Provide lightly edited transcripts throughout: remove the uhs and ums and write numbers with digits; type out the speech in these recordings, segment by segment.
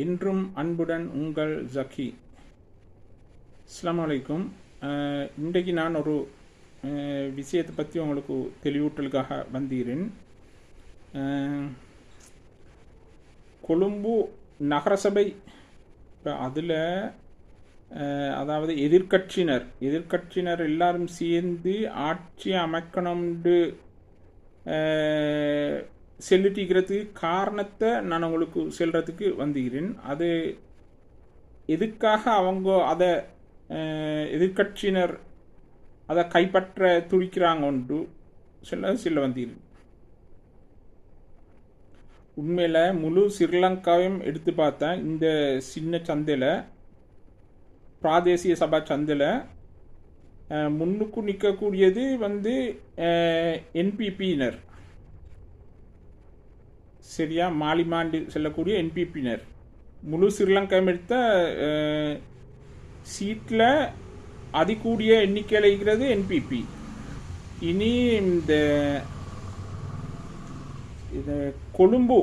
என்றும் அன்புடன் உங்கள் ஜக்கி. அஸ்ஸலாமு அலைக்கும். இன்றைக்கு நான் ஒரு விஷயத்தை பற்றி உங்களுக்கு தெளிவூட்டலுக்காக வந்தீரேன். கொழும்பு நகரசபை இப்போ அதில் அதாவது எதிர்கட்சியினர் எல்லாரும் சேர்ந்து ஆட்சி அமைக்கணும்னு செல்லுட்டிக்கிறதுக்கு காரணத்தை நான் உங்களுக்கு சொல்கிறதுக்கு வந்துகிறேன். அது எதுக்காக அவங்க அதை எதிர்கட்சியினர் அதை கைப்பற்ற துடிக்கிறாங்கன்ட்டு சொல்ல வந்தீர்கள். உண்மையில் முழு ஸ்ரீலங்காவையும் எடுத்து பார்த்தா இந்த சின்ன சந்தையில் பிராதேசிய சபா சந்தையில் முன்னுக்கு நிற்கக்கூடியது என்பிபியினர், சரியா, மாலிமாண்டு செல்லக்கூடிய என்பிபியினர். முழு ஸ்ரீலங்காவும் எடுத்த சீட்டில் அதிகூடிய எண்ணிக்கையில் இருக்கிறது என்பிபி. இனி இந்த கொழும்பு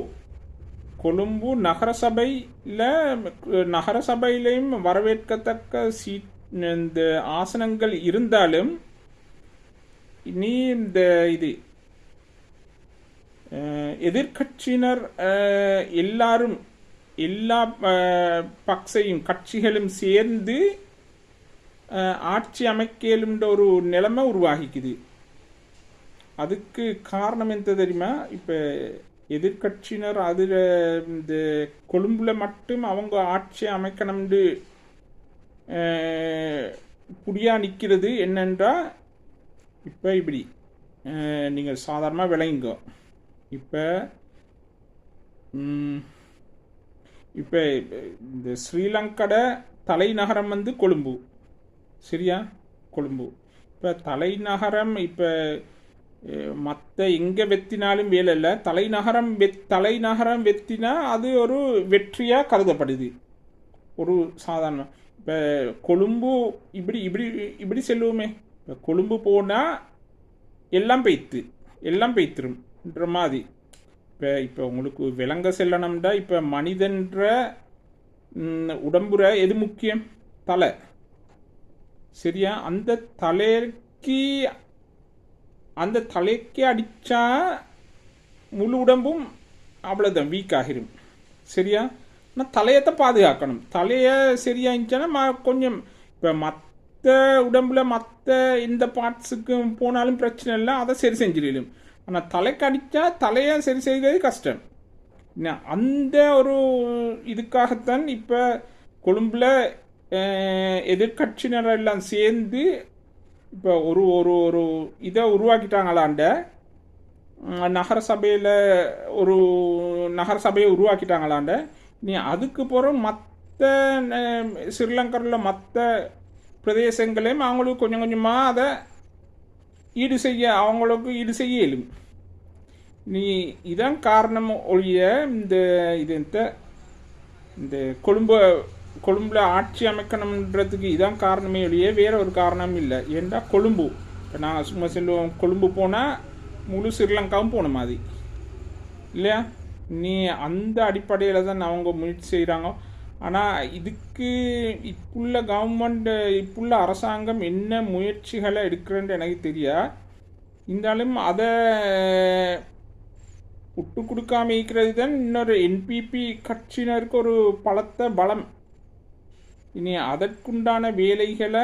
நகரசபையிலையும் வரவேற்கத்தக்க சீட் இந்த ஆசனங்கள் இருந்தாலும் இனி இந்த எதிர்கட்சியினர் எல்லாரும் எல்லா பக்சையும் கட்சிகளும் சேர்ந்து ஆட்சி அமைக்கலுன்ற ஒரு நிலைமை உருவாகிக்குது. அதுக்கு காரணம் என்ன தெரியுமா? இப்போ எதிர்கட்சியினர் அதில் இந்த கொழும்புல மட்டும் அவங்க ஆட்சி அமைக்கணும்னு புடியா நிற்கிறது என்னென்றா, இப்போ இப்படி நீங்கள் சாதாரணமாக விளையுங்க. இப்போ இந்த ஸ்ரீலங்கோட தலைநகரம் கொழும்பு, சரியா, கொழும்பு. இப்போ தலைநகரம் இப்போ மற்ற எங்கே வெத்தினாலும் வேலை இல்லை. தலைநகரம் வெத்தினா அது ஒரு வெற்றியாக கருதப்படுது. ஒரு சாதாரண இப்போ கொழும்பு இப்படி செல்லுவோமே, இப்போ கொழும்பு போனால் எல்லாம் பெய்த்துரும்ன்ற மாதிரி. இப்போ உங்களுக்கு விலங்க செல்லணும்டா இப்போ மனிதன்ற உடம்புற எது முக்கியம்? தலை, சரியா. அந்த தலைக்கு அடித்தா முழு உடம்பும் அவ்வளோதான் வீக் ஆகிரும், சரியா. ஆனால் தலையத்தை பாதுகாக்கணும். தலையை சரியாச்சுன்னா கொஞ்சம் இப்போ மற்ற உடம்புல மற்ற எந்த பார்ட்ஸுக்கும் போனாலும் பிரச்சனை இல்லை, அதை சரி செஞ்சிடலும். ஆனால் தலைக்கு அடித்தா தலையை சரி செய்கிறது கஷ்டம். அந்த ஒரு இதுக்காகத்தான் இப்போ கொழும்பில் எதிர்கட்சியினர் எல்லாம் சேர்ந்து இப்போ ஒரு ஒரு இதை உருவாக்கிட்டாங்களாண்ட நகரசபையை உருவாக்கிட்டாங்களாண்ட. நீ அதுக்கு பிறகு மற்ற ஸ்ரீலங்காவில் மற்ற பிரதேசங்களையும் அவங்களுக்கு கொஞ்சம் கொஞ்சமாக அதை அவங்களுக்கு ஈடு செய்ய இயலும். நீ இதான் காரணம் ஒழிய இந்த கொழும்புல ஆட்சி அமைக்கணுன்றதுக்கு இதான் காரணமே ஒழிய வேற ஒரு காரணம் இல்லை. ஏன்டா கொழும்பு இப்போ நாங்கள் சும்மா சொல்லுவோம், கொழும்பு போனால் முழு ஸ்ரீலங்காவும் போன மாதிரி இல்லையா. நீ அந்த அடிப்படையில் தான் அவங்க முயற்சி செய்கிறாங்க. ஆனால் இதுக்கு இப்புள்ள கவர்மெண்ட் இப்புள்ள அரசாங்கம் என்ன முயற்சிகளை எடுக்கிறேன்னு எனக்கு தெரியா. இருந்தாலும் அதை விட்டு கொடுக்காம இருக்கிறது தான் இன்னொரு என்பிபி கட்சியினருக்கு ஒரு பலம். இனி அதற்குண்டான வேலைகளை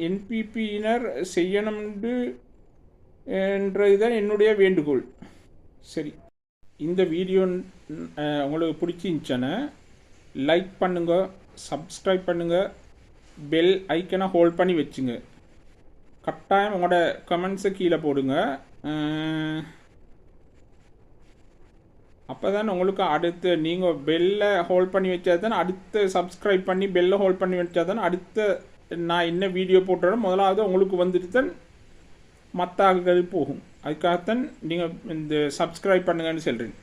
என்பிபியினர் செய்யணும்ன்றது தான் என்னுடைய வேண்டுகோள். சரி, இந்த வீடியோ உங்களுக்கு பிடிச்சிருந்துச்சுன்னா லைக் பண்ணுங்க, சப்ஸ்கிரைப் பண்ணுங்க, பெல் ஐக்கனை ஹோல்ட் பண்ணி வச்சுங்க. கட்டாயம் உங்களோட கமெண்ட்ஸை கீழே போடுங்க. அப்போ தான் உங்களுக்கு அடுத்து நீங்கள் பெல்லை ஹோல்ட் பண்ணி வச்சா தான் அடுத்த சப்ஸ்கிரைப் பண்ணி பெல்லை ஹோல்ட் பண்ணி வச்சா தான் அடுத்த நான் என்ன வீடியோ போட்டாலும் முதலாவது உங்களுக்கு வந்துட்டு தான் மற்ற ஆள்கள் போகும். அதுக்காகத்தான் நீங்கள் இந்த சப்ஸ்கிரைப் பண்ணுங்கன்னு சொல்கிறேன்.